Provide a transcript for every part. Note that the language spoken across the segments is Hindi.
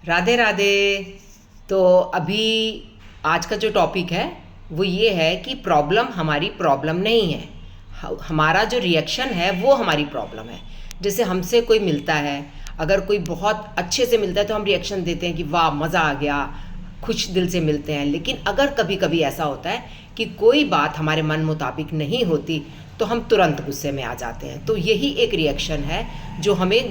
राधे राधे। तो अभी आज का जो टॉपिक है वो ये है कि प्रॉब्लम हमारी प्रॉब्लम नहीं है, हमारा जो रिएक्शन है वो हमारी प्रॉब्लम है। जैसे हमसे कोई मिलता है, अगर कोई बहुत अच्छे से मिलता है तो हम रिएक्शन देते हैं कि वाह मज़ा आ गया, खुश दिल से मिलते हैं। लेकिन अगर कभी कभी ऐसा होता है कि कोई बात हमारे मन मुताबिक नहीं होती तो हम तुरंत गुस्से में आ जाते हैं। तो यही एक रिएक्शन है जो हमें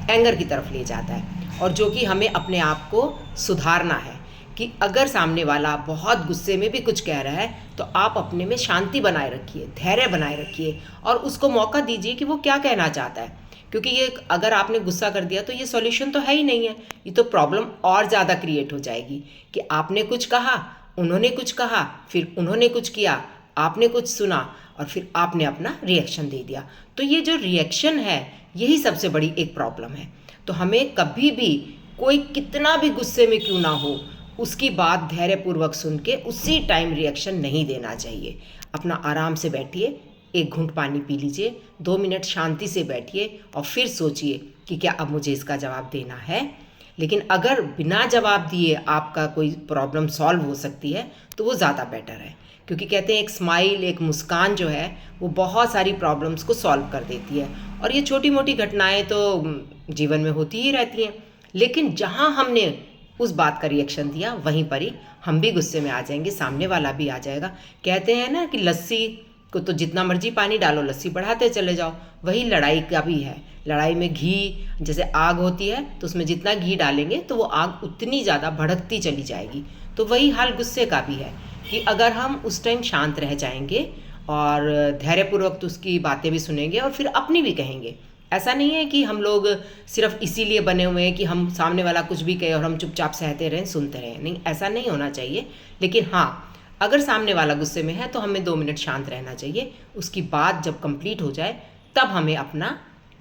एंगर की तरफ ले जाता है और जो कि हमें अपने आप को सुधारना है कि अगर सामने वाला बहुत गुस्से में भी कुछ कह रहा है तो आप अपने में शांति बनाए रखिए, धैर्य बनाए रखिए और उसको मौका दीजिए कि वो क्या कहना चाहता है। क्योंकि ये अगर आपने गुस्सा कर दिया तो ये सॉल्यूशन तो है ही नहीं है, ये तो प्रॉब्लम और ज़्यादा क्रिएट हो जाएगी कि आपने कुछ कहा, उन्होंने कुछ कहा, फिर उन्होंने कुछ किया, आपने कुछ सुना और फिर आपने अपना रिएक्शन दे दिया। तो ये जो रिएक्शन है यही सबसे बड़ी एक प्रॉब्लम है। तो हमें कभी भी कोई कितना भी गुस्से में क्यों ना हो उसकी बात धैर्यपूर्वक सुन के उसी टाइम रिएक्शन नहीं देना चाहिए। अपना आराम से बैठिए, एक घूंट पानी पी लीजिए, 2 मिनट शांति से बैठिए और फिर सोचिए कि क्या अब मुझे इसका जवाब देना है। लेकिन अगर बिना जवाब दिए आपका कोई प्रॉब्लम सॉल्व हो सकती है तो वो ज़्यादा बेटर है। क्योंकि कहते हैं एक स्माइल, एक मुस्कान जो है वो बहुत सारी प्रॉब्लम्स को सॉल्व कर देती है। और ये छोटी मोटी घटनाएं तो जीवन में होती ही रहती हैं, लेकिन जहाँ हमने उस बात का रिएक्शन दिया वहीं पर ही हम भी गुस्से में आ जाएंगे, सामने वाला भी आ जाएगा। कहते हैं ना कि लस्सी को तो जितना मर्जी पानी डालो, लस्सी बढ़ाते चले जाओ। वही लड़ाई का भी है। लड़ाई में घी, जैसे आग होती है तो उसमें जितना घी डालेंगे तो वो आग उतनी ज़्यादा भड़कती चली जाएगी। तो वही हाल गुस्से का भी है कि अगर हम उस टाइम शांत रह जाएंगे और धैर्यपूर्वक तो उसकी बातें भी सुनेंगे और फिर अपनी भी कहेंगे। ऐसा नहीं है कि हम लोग सिर्फ इसीलिए बने हुए हैं कि हम सामने वाला कुछ भी कहे और हम चुपचाप सहते रहें, सुनते रहें। नहीं, ऐसा नहीं होना चाहिए। लेकिन हाँ, अगर सामने वाला गुस्से में है तो हमें 2 मिनट शांत रहना चाहिए। उसकी बात जब कंप्लीट हो जाए तब हमें अपना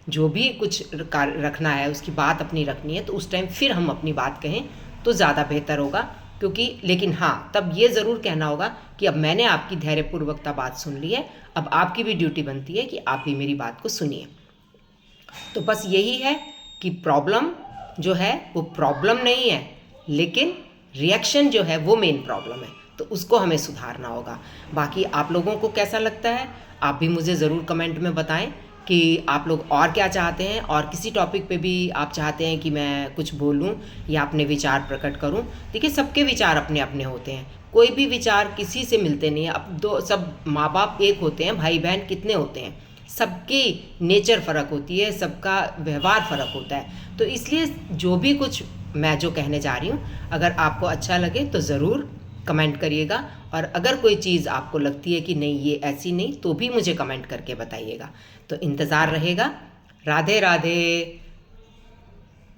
जो भी कुछ रखना है, उसकी बात अपनी रखनी है, तो उस टाइम फिर हम अपनी बात कहें तो ज़्यादा बेहतर होगा। क्योंकि लेकिन हाँ, तब ये ज़रूर कहना होगा कि अब मैंने आपकी धैर्यपूर्वकता बात सुन ली है, अब आपकी भी ड्यूटी बनती है कि आप भी मेरी बात को सुनिए। तो बस यही है कि प्रॉब्लम जो है वो प्रॉब्लम नहीं है, लेकिन रिएक्शन जो है वो मेन प्रॉब्लम है। तो उसको हमें सुधारना होगा। बाकी आप लोगों को कैसा लगता है आप भी मुझे ज़रूर कमेंट में बताएं कि आप लोग और क्या चाहते हैं, और किसी टॉपिक पे भी आप चाहते हैं कि मैं कुछ बोलूं या अपने विचार प्रकट करूं। देखिए, सबके विचार अपने अपने होते हैं, कोई भी विचार किसी से मिलते नहीं है। अब दो सब माँ बाप एक होते हैं, भाई बहन कितने होते हैं, सबकी नेचर फ़र्क होती है, सबका व्यवहार फ़र्क होता है। तो इसलिए जो भी कुछ मैं जो कहने जा रही हूँ, अगर आपको अच्छा लगे तो ज़रूर कमेंट करिएगा। और अगर कोई चीज़ आपको लगती है कि नहीं ये ऐसी नहीं, तो भी मुझे कमेंट करके बताइएगा। तो इंतज़ार रहेगा। राधे राधे।